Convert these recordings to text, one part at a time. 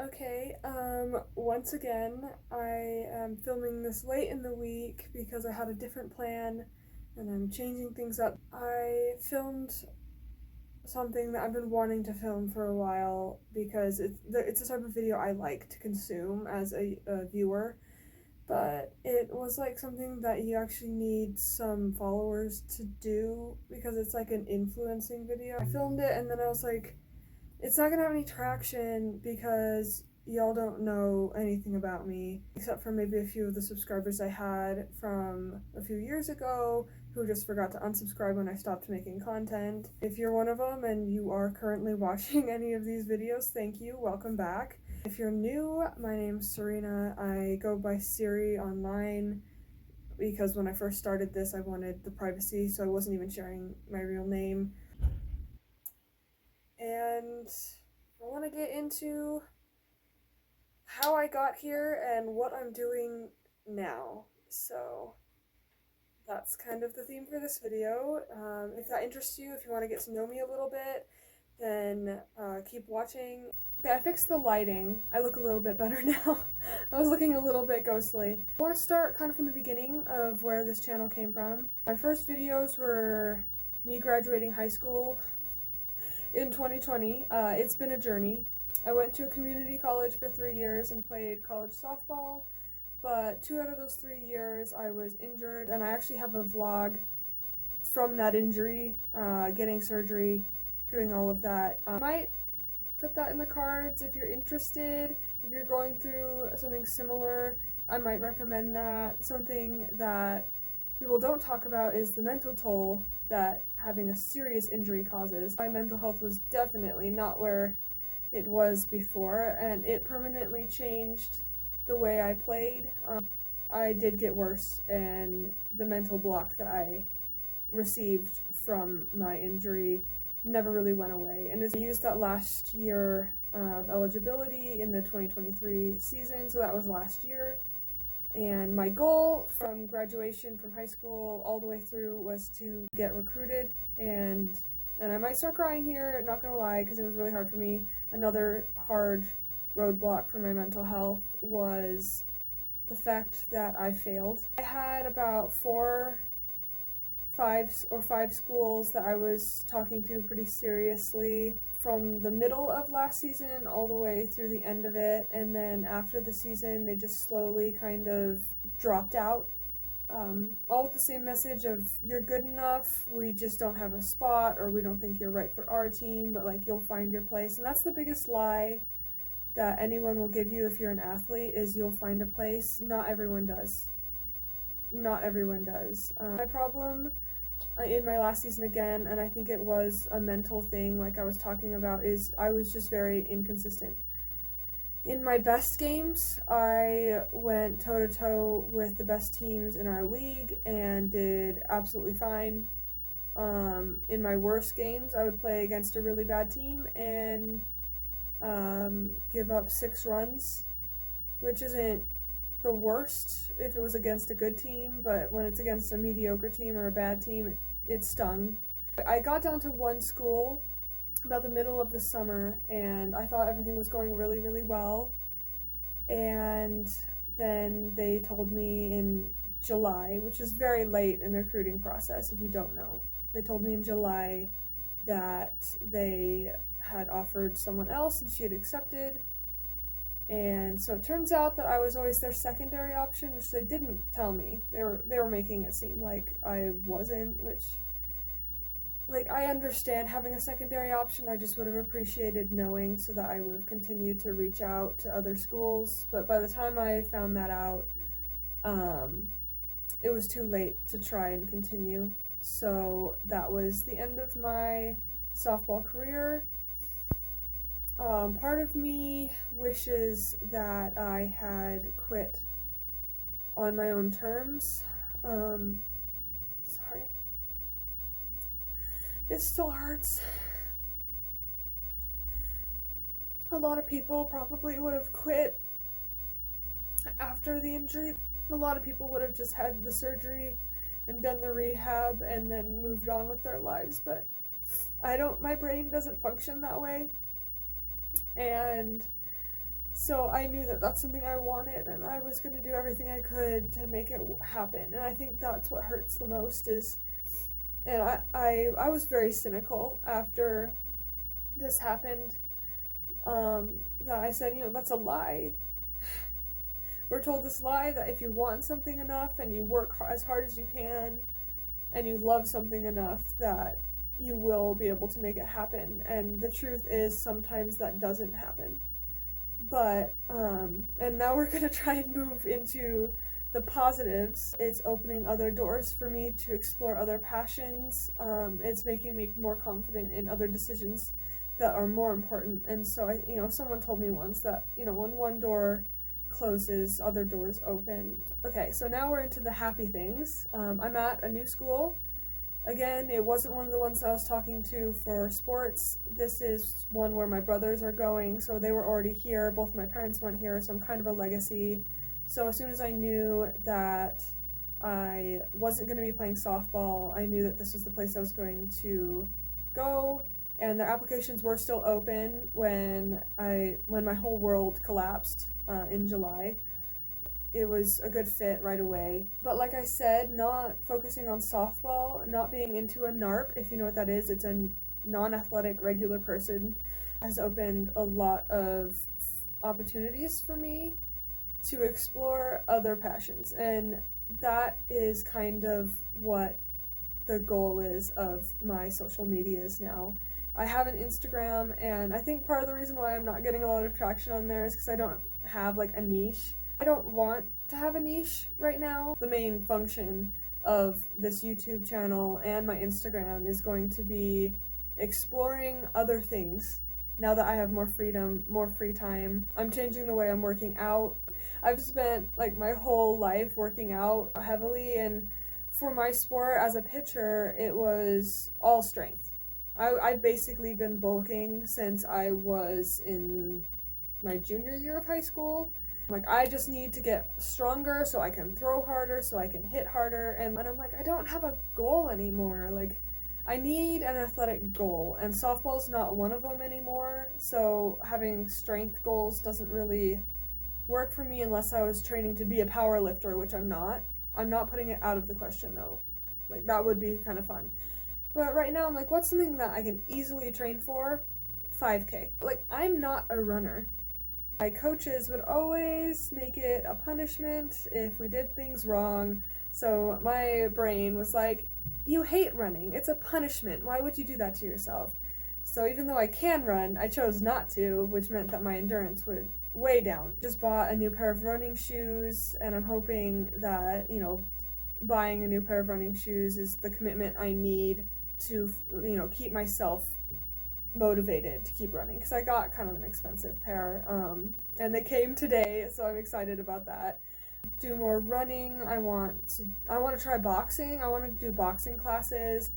Okay, once again, I am filming this late in the week because I had a different plan and I'm changing things up. I filmed something that I've been wanting to film for a while because it's a type of video I like to consume as a viewer, but it was like something that you actually need some followers to do because it's like an influencing video. I filmed it and then I was like, it's not gonna have any traction because y'all don't know anything about me, except for maybe a few of the subscribers I had from a few years ago who just forgot to unsubscribe when I stopped making content. If you're one of them and you are currently watching any of these videos, thank you, welcome back. If you're new, my name's Serena. I go by Siri online because when I first started this, I wanted the privacy, so I wasn't even sharing my real name. And I want to get into how I got here and what I'm doing now. So that's kind of the theme for this video. If that interests you, if you want to get to know me a little bit, then keep watching. Okay, I fixed the lighting. I look a little bit better now. I was looking a little bit ghostly. I want to start kind of from the beginning of where this channel came from. My first videos were me graduating high school in 2020. It's been a journey. I went to a community college for 3 years and played college softball, but 2 out of those 3 years I was injured, and I actually have a vlog from that injury, getting surgery, doing all of that. I might put that in the cards if you're interested. If you're going through something similar, I might recommend that. Something that people don't talk about is the mental toll that having a serious injury causes. My mental health was definitely not where it was before, and it permanently changed the way I played. I did get worse, and the mental block that I received from my injury never really went away. And I used that last year of eligibility in the 2023 season, so that was last year. And my goal from graduation from high school all the way through was to get recruited, and I might start crying here, not gonna lie, because it was really hard for me. Another hard roadblock for my mental health was the fact that I failed. I had about five schools that I was talking to pretty seriously from the middle of last season all the way through the end of it, and then after the season they just slowly kind of dropped out, all with the same message of you're good enough, we just don't have a spot, or we don't think you're right for our team, but like you'll find your place. And that's the biggest lie that anyone will give you if you're an athlete, is you'll find a place. Not everyone does. Not everyone does. My problem in my last season again, and I think it was a mental thing like I was talking about, is I was just very inconsistent. In my best games, I went toe-to-toe with the best teams in our league and did absolutely fine. In my worst games, I would play against a really bad team and give up 6 runs, which isn't the worst if it was against a good team, but when it's against a mediocre team or a bad team, it stung. I got down to one school about the middle of the summer, and I thought everything was going really, really well. And then they told me in July, which is very late in the recruiting process if you don't know. They told me in July that they had offered someone else and she had accepted. And so it turns out that I was always their secondary option, which they didn't tell me. They were making it seem like I wasn't, which, like, I understand having a secondary option. I just would have appreciated knowing so that I would have continued to reach out to other schools. But by the time I found that out, it was too late to try and continue. So that was the end of my softball career. Part of me wishes that I had quit on my own terms. Sorry. It still hurts. A lot of people probably would have quit after the injury. A lot of people would have just had the surgery and done the rehab and then moved on with their lives, but my brain doesn't function that way. And So I knew that that's something I wanted, and I was going to do everything I could to make it happen. And I think that's what hurts the most is, and I was very cynical after this happened, that I said, that's a lie. We're told this lie that if you want something enough and you work as hard as you can and you love something enough, that you will be able to make it happen. And the truth is sometimes that doesn't happen. But and now we're going to try and move into the positives. It's opening other doors for me to explore other passions. It's making me more confident in other decisions that are more important. And so someone told me once that, when one door closes, other doors open. Okay, so now we're into the happy things. I'm at a new school. Again, it wasn't one of the ones I was talking to for sports. This is one where my brothers are going, so they were already here. Both my parents went here, so I'm kind of a legacy. So as soon as I knew that I wasn't going to be playing softball, I knew that this was the place I was going to go, and their applications were still open when my whole world collapsed in July. It was a good fit right away. But like I said, not focusing on softball, not being into a NARP, if you know what that is, it's a non-athletic regular person, has opened a lot of opportunities for me to explore other passions. And that is kind of what the goal is of my social medias now. I have an Instagram, and I think part of the reason why I'm not getting a lot of traction on there is because I don't have like a niche. I don't want to have a niche right now. The main function of this YouTube channel and my Instagram is going to be exploring other things. Now that I have more freedom, more free time, I'm changing the way I'm working out. I've spent like my whole life working out heavily, and for my sport as a pitcher, it was all strength. I've basically been bulking since I was in my junior year of high school. Like, I just need to get stronger so I can throw harder, so I can hit harder. And I'm like, I don't have a goal anymore. Like, I need an athletic goal, and softball's not one of them anymore. So having strength goals doesn't really work for me unless I was training to be a power lifter, which I'm not. I'm not putting it out of the question, though. Like, that would be kind of fun. But right now, I'm like, what's something that I can easily train for? 5K. Like, I'm not a runner. My coaches would always make it a punishment if we did things wrong. So my brain was like, you hate running. It's a punishment. Why would you do that to yourself? So even though I can run, I chose not to, which meant that my endurance would way down. Just bought a new pair of running shoes, and I'm hoping that, buying a new pair of running shoes is the commitment I need to, keep myself motivated to keep running, because I got kind of an expensive pair, and they came today, so I'm excited about that. Do more running. I want to try boxing. I want to do boxing classes,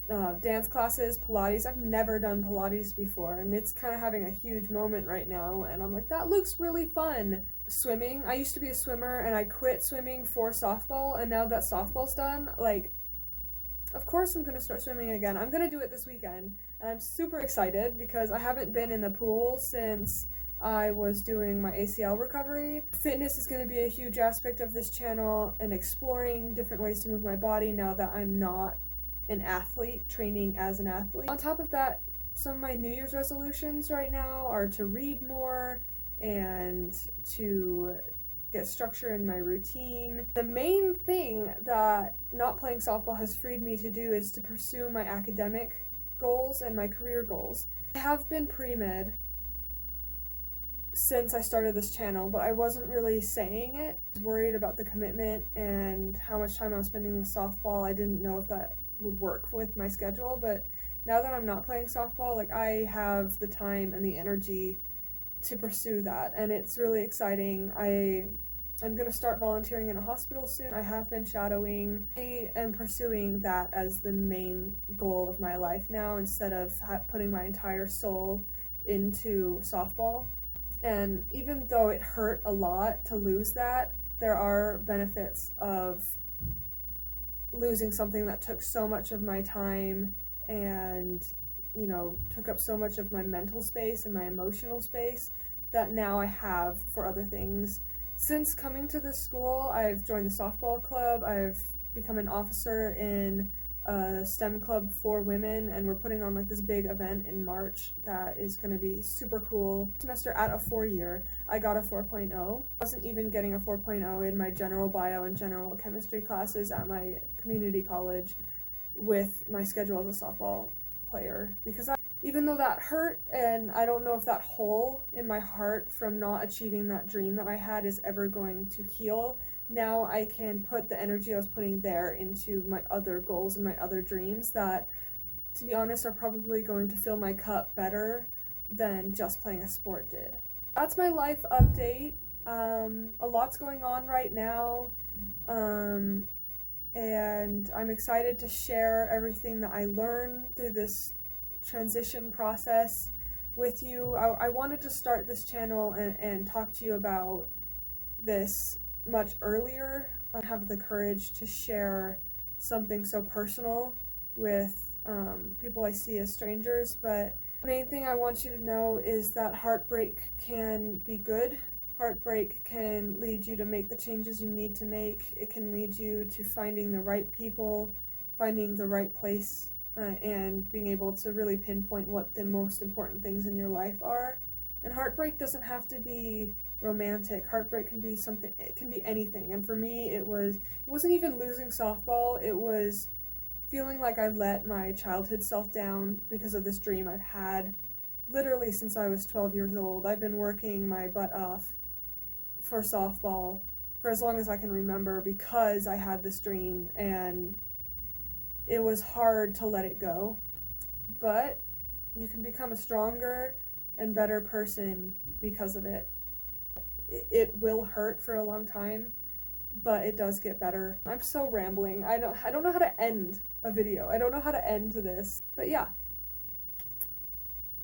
dance classes, Pilates. I've never done Pilates before, and it's kind of having a huge moment right now, and I'm like, that looks really fun. Swimming. I used to be a swimmer, and I quit swimming for softball, and now that softball's done, like, of course I'm going to start swimming again. I'm going to do it this weekend, and I'm super excited because I haven't been in the pool since I was doing my ACL recovery. Fitness is going to be a huge aspect of this channel, and exploring different ways to move my body now that I'm not an athlete, training as an athlete. On top of that, some of my New Year's resolutions right now are to read more and to get structure in my routine. The main thing that not playing softball has freed me to do is to pursue my academic goals and my career goals. I have been pre-med since I started this channel, but I wasn't really saying it. I was worried about the commitment and how much time I was spending with softball. I didn't know if that would work with my schedule, but now that I'm not playing softball, like, I have the time and the energy to pursue that, and it's really exciting. I'm going to start volunteering in a hospital soon. I have been shadowing. I am pursuing that as the main goal of my life now, instead of putting my entire soul into softball. And even though it hurt a lot to lose that, there are benefits of losing something that took so much of my time and, took up so much of my mental space and my emotional space, that now I have for other things. Since coming to this school, I've joined the softball club, I've become an officer in a STEM club for women, and we're putting on like this big event in March that is going to be super cool. Semester at a 4-year, I got a 4.0. I wasn't even getting a 4.0 in my general bio and general chemistry classes at my community college with my schedule as a softball player, because even though that hurt, and I don't know if that hole in my heart from not achieving that dream that I had is ever going to heal, now I can put the energy I was putting there into my other goals and my other dreams that, to be honest, are probably going to fill my cup better than just playing a sport did. That's my life update. A lot's going on right now, and I'm excited to share everything that I learned through this transition process with you. I wanted to start this channel and talk to you about this much earlier. I have the courage to share something so personal with people I see as strangers, but the main thing I want you to know is that heartbreak can be good. Heartbreak can lead you to make the changes you need to make. It can lead you to finding the right people, finding the right place, and being able to really pinpoint what the most important things in your life are. And heartbreak doesn't have to be romantic. Heartbreak can be something, it can be anything. And for me, it wasn't even losing softball, it was feeling like I let my childhood self down because of this dream I've had literally since I was 12 years old. I've been working my butt off for softball for as long as I can remember because I had this dream, and it was hard to let it go. But you can become a stronger and better person because of it. It will hurt for a long time, but it does get better. I'm so rambling. I don't know how to end a video. I don't know how to end this. But yeah.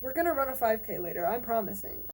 We're gonna run a 5K later, I'm promising.